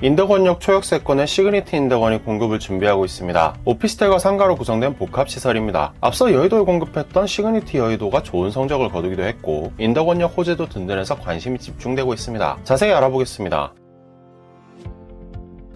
인덕원역 초역세권에 시그니티 인덕원이 공급을 준비하고 있습니다. 오피스텔과 상가로 구성된 복합시설입니다. 앞서 여의도에 공급했던 시그니티 여의도가 좋은 성적을 거두기도 했고 인덕원역 호재도 든든해서 관심이 집중되고 있습니다. 자세히 알아보겠습니다.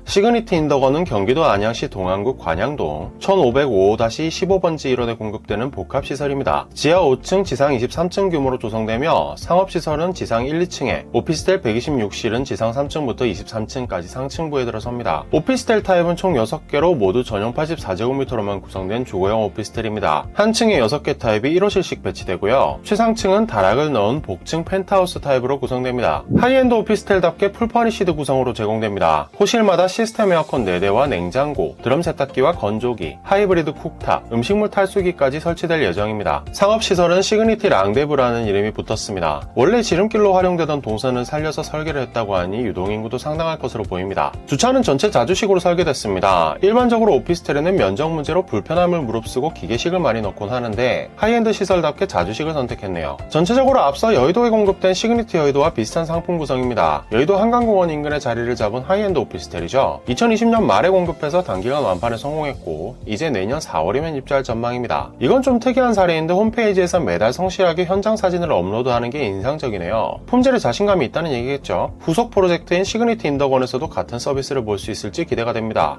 시그니티 인덕원은 경기도 안양시 동안구 관양동 1505-15번지 1원에 공급되는 복합시설입니다. 지하 5층, 지상 23층 규모로 조성되며 상업시설은 지상 1, 2층에, 오피스텔 126실은 지상 3층부터 23층까지 상층부에 들어섭니다. 오피스텔 타입은 총 6개로 모두 전용 84제곱미터로만 구성된 주거형 오피스텔입니다. 한 층에 6개 타입이 1호실씩 배치되고요. 최상층은 다락을 넣은 복층 펜트하우스 타입으로 구성됩니다. 하이엔드 오피스텔답게 풀퍼니시드 구성으로 제공됩니다. 호실마다 시스템 에어컨 4대와 냉장고, 드럼 세탁기와 건조기, 하이브리드 쿡탑, 음식물 탈수기까지 설치될 예정입니다. 상업시설은 시그니티 랑데브라는 이름이 붙었습니다. 원래 지름길로 활용되던 동선을 살려서 설계를 했다고 하니 유동인구도 상당할 것으로 보입니다. 주차는 전체 자주식으로 설계됐습니다. 일반적으로 오피스텔에는 면적 문제로 불편함을 무릅쓰고 기계식을 많이 넣곤 하는데 하이엔드 시설답게 자주식을 선택했네요. 전체적으로 앞서 여의도에 공급된 시그니티 여의도와 비슷한 상품 구성입니다. 여의도 한강공원 인근에 자리를 잡은 하이엔드 오피스텔이죠. 2020년 말에 공급해서 단기간 완판에 성공했고 이제 내년 4월이면 입주할 전망입니다. 이건 좀 특이한 사례인데 홈페이지에서 매달 성실하게 현장 사진을 업로드하는 게 인상적이네요. 품질에 자신감이 있다는 얘기겠죠. 후속 프로젝트인 시그니티 인덕원에서도 같은 서비스를 볼 수 있을지 기대가 됩니다.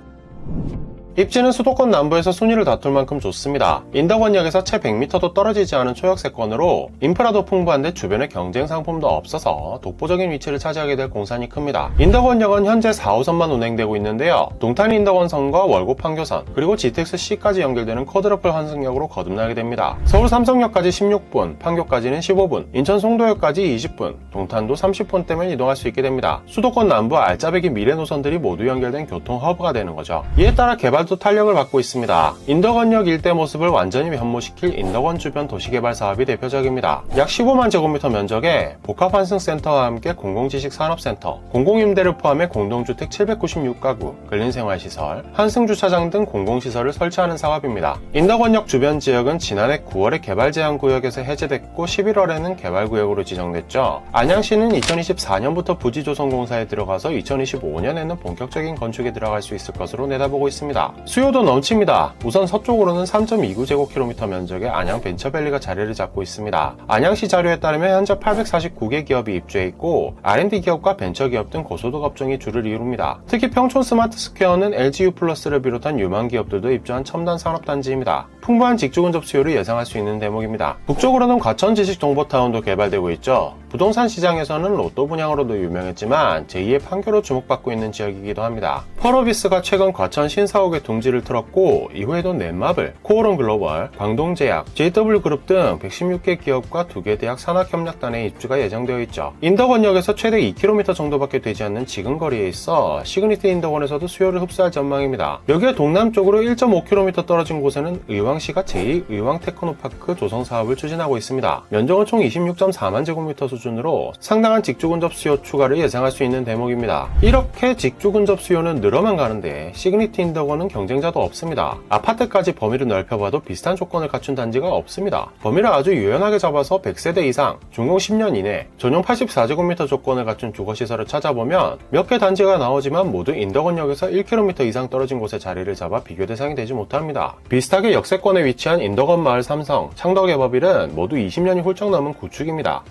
입지는 수도권 남부에서 순위를 다툴 만큼 좋습니다. 인덕원역에서 채 100m도 떨어지지 않은 초역세권으로 인프라도 풍부한데 주변에 경쟁 상품도 없어서 독보적인 위치를 차지하게 될 공산이 큽니다. 인덕원역은 현재 4호선만 운행되고 있는데요. 동탄 인덕원선과 월곡 판교선 그리고 GTX-C까지 연결되는 쿼드러플 환승역으로 거듭나게 됩니다. 서울 삼성역까지 16분, 판교까지는 15분, 인천 송도역까지 20분, 동탄도 30분대면 이동할 수 있게 됩니다. 수도권 남부 알짜배기 미래 노선들이 모두 연결된 교통 허브가 되는 거죠. 이에 따라 개발도 탄력을 받고 있습니다. 인덕원역 일대 모습을 완전히 변모시킬 인덕원 주변 도시개발 사업이 대표적입니다. 약 15만 제곱미터 면적에 복합환승센터와 함께 공공지식산업센터, 공공임대를 포함해 공동주택 796가구, 근린생활시설, 환승주차장 등 공공시설을 설치하는 사업입니다. 인덕원역 주변 지역은 지난해 9월에 개발제한구역에서 해제됐고 11월에는 개발구역으로 지정됐죠. 안양시는 2024년부터 부지조성공사에 들어가서 2025년에는 본격적인 건축에 들어갈 수 있을 것으로 내다보고 있습니다. 수요도 넘칩니다. 우선 서쪽으로는 3.29제곱킬로미터 면적의 안양 벤처밸리가 자리를 잡고 있습니다. 안양시 자료에 따르면 현재 849개 기업이 입주해 있고 R&D 기업과 벤처기업 등 고소득 업종이 주를 이룹니다. 특히 평촌 스마트스퀘어는 LGU+를 비롯한 유망 기업들도 입주한 첨단 산업단지입니다. 풍부한 직주 근접 수요를 예상할 수 있는 대목입니다. 북쪽으로는 과천 지식정보타운도 개발되고 있죠. 부동산 시장에서는 로또 분양으로도 유명했지만 제2의 판교로 주목받고 있는 지역이기도 합니다. 펄어비스가 최근 과천 신사옥에 둥지를 틀었고 이후에도 넷마블, 코오롱 글로벌, 광동제약, JW그룹 등 116개 기업과 2개 대학 산학협력단의 입주가 예정되어 있죠. 인덕원역에서 최대 2km 정도밖에 되지 않는 지근 거리에 있어 시그니티 인덕원에서도 수요를 흡수할 전망입니다. 여기에 동남쪽으로 1.5km 떨어진 곳에는 의왕시가 제2의왕테크노파크 조성 사업을 추진하고 있습니다. 면적은 총 26.4만 제곱미터 수준으로 상당한 직주 근접 수요 추가를 예상할 수 있는 대목입니다. 이렇게 직주 근접 수요는 늘어만 가는데 시그니티 인덕원은 경쟁자도 없습니다. 아파트까지 범위를 넓혀봐도 비슷한 조건을 갖춘 단지가 없습니다. 범위를 아주 유연하게 잡아서 100세대 이상, 준공 10년 이내, 전용 84제곱미터 조건을 갖춘 주거시설을 찾아보면 몇 개 단지가 나오지만 모두 인덕원역에서 1km 이상 떨어진 곳에 자리를 잡아 비교 대상이 되지 못합니다. 비슷하게 역세권에 위치한 인덕원 마을 삼성, 창덕에버빌은 모두 20년이 훌쩍 넘은 구축입니다.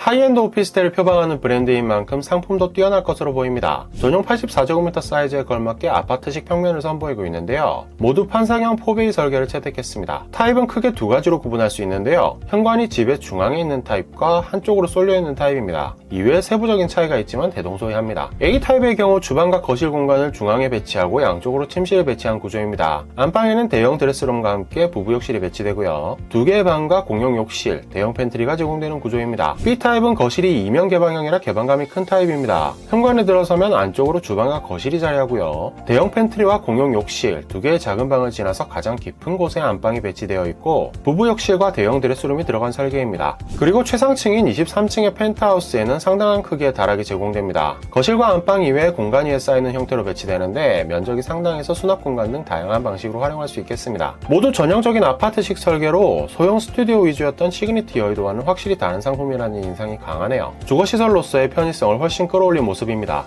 하이엔드 오피스텔을 표방하는 브랜드인 만큼 상품도 뛰어날 것으로 보입니다. 전용 84제곱미터 사이즈에 걸맞게 아파트식 평면을 선보이고 있는데요. 모두 판상형 4베이 설계를 채택했습니다. 타입은 크게 두 가지로 구분할 수 있는데요. 현관이 집의 중앙에 있는 타입과 한쪽으로 쏠려있는 타입입니다. 이외에 세부적인 차이가 있지만 대동소이합니다. A타입의 경우 주방과 거실 공간을 중앙에 배치하고 양쪽으로 침실을 배치한 구조입니다. 안방에는 대형 드레스룸과 함께 부부욕실이 배치되고요. 2개의 방과 공용 욕실, 대형 팬트리가 제공되는 구조입니다. B타입은 거실이 이면 개방형이라 개방감이 큰 타입입니다. 현관에 들어서면 안쪽으로 주방과 거실이 자리하고요. 대형 팬트리와 공용 욕실, 2개의 작은 방을 지나서 가장 깊은 곳에 안방이 배치되어 있고 부부욕실과 대형 드레스룸이 들어간 설계입니다. 그리고 최상층인 23층의 펜트하우스에는 상당한 크기의 다락이 제공됩니다. 거실과 안방 이외에 공간 위에 쌓이는 형태로 배치되는데 면적이 상당해서 수납 공간 등 다양한 방식으로 활용할 수 있겠습니다. 모두 전형적인 아파트식 설계로 소형 스튜디오 위주였던 시그니티 여의도와는 확실히 다른 상품이라는 인상이 강하네요. 주거시설로서의 편의성을 훨씬 끌어올린 모습입니다.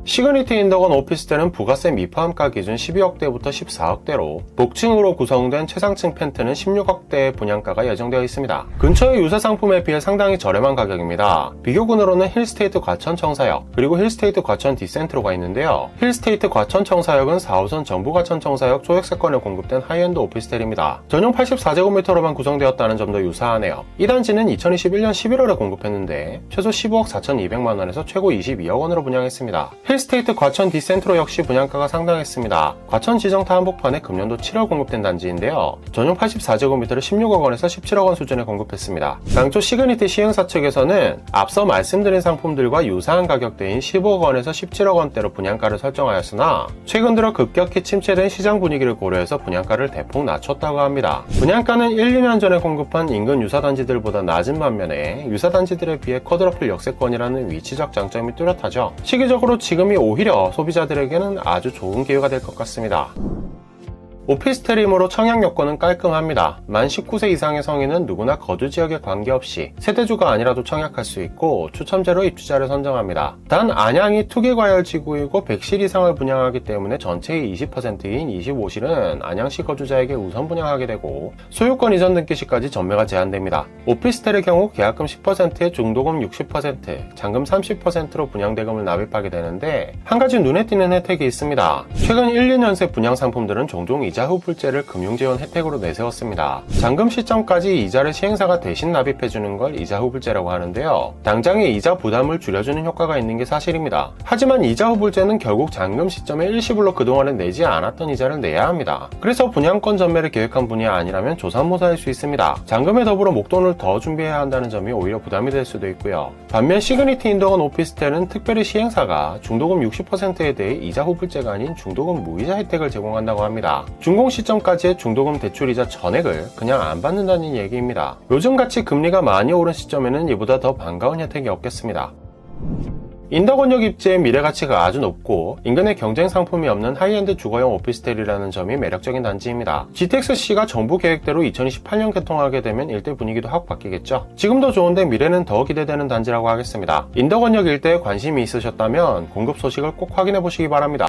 시그니티 인덕원 오피스텔은 부가세 미포함가 기준 12억대부터 14억대로 복층으로 구성된 최상층 펜트는 16억대의 분양가가 예정되어 있습니다. 근처의 유사 상품에 비해 상당히 저렴한 가격입니다. 비교군으로는 힐스테이트 과천 청사역 그리고 힐스테이트 과천 디센트로가 있는데요. 힐스테이트 과천 청사역은 4호선 정부 과천 청사역 초역세권에 공급된 하이엔드 오피스텔입니다. 전용 84제곱미터로만 구성되었다는 점도 유사하네요. 이 단지는 2021년 11월에 공급했는데 최소 15억 4,200만원에서 최고 22억원으로 분양했습니다. 힐스테이트 과천 디센트로 역시 분양가가 상당했습니다. 과천 지정타 한복판에 금년도 7월 공급된 단지인데요. 전용 84제곱미터를 16억원에서 17억원 수준에 공급했습니다. 당초 시그니티 시행사 측에서는 앞서 말씀드린 상품들과 유사한 가격대인 15억원에서 17억원대로 분양가를 설정하였으나 최근 들어 급격히 침체된 시장 분위기를 고려해서 분양가를 대폭 낮췄다고 합니다. 분양가는 1, 2년 전에 공급한 인근 유사단지들보다 낮은 반면에 유사단지들에 비해 쿼드러플 역세권이라는 위치적 장점이 뚜렷하죠. 시기적으로 지금이 오히려 소비자들에게는 아주 좋은 기회가 될 것 같습니다. 오피스텔이므로 청약 여건은 깔끔합니다. 만 19세 이상의 성인은 누구나 거주 지역에 관계없이 세대주가 아니라도 청약할 수 있고 추첨제로 입주자를 선정합니다. 단 안양이 투기과열지구이고 100실 이상을 분양하기 때문에 전체의 20%인 25실은 안양시 거주자에게 우선 분양하게 되고 소유권 이전 등기 시까지 전매가 제한됩니다. 오피스텔의 경우 계약금 10%에 중도금 60%, 잔금 30%로 분양대금을 납입하게 되는데 한 가지 눈에 띄는 혜택이 있습니다. 최근 1, 2년새 분양 상품들은 종종 이자 후불제를 금융지원 혜택으로 내세웠습니다. 잔금 시점까지 이자를 시행사가 대신 납입해주는 걸 이자 후불제라고 하는데요. 당장의 이자 부담을 줄여주는 효과가 있는 게 사실입니다. 하지만 이자 후불제는 결국 잔금 시점에 일시불로 그동안은 내지 않았던 이자를 내야 합니다. 그래서 분양권 전매를 계획한 분이 아니라면 조삼모사일 수 있습니다. 잔금에 더불어 목돈을 더 준비해야 한다는 점이 오히려 부담이 될 수도 있고요. 반면 시그니티 인덕원 오피스텔은 특별히 시행사가 중도금 60%에 대해 이자 후불제가 아닌 중도금 무이자 혜택을 제공한다고 합니다. 준공 시점까지의 중도금 대출이자 전액을 그냥 안 받는다는 얘기입니다. 요즘같이 금리가 많이 오른 시점에는 이보다 더 반가운 혜택이 없겠습니다. 인덕원역 입지의 미래가치가 아주 높고 인근에 경쟁 상품이 없는 하이엔드 주거용 오피스텔이라는 점이 매력적인 단지입니다. GTX-C가 정부 계획대로 2028년 개통하게 되면 일대 분위기도 확 바뀌겠죠. 지금도 좋은데 미래는 더 기대되는 단지라고 하겠습니다. 인덕원역 일대에 관심이 있으셨다면 공급 소식을 꼭 확인해 보시기 바랍니다.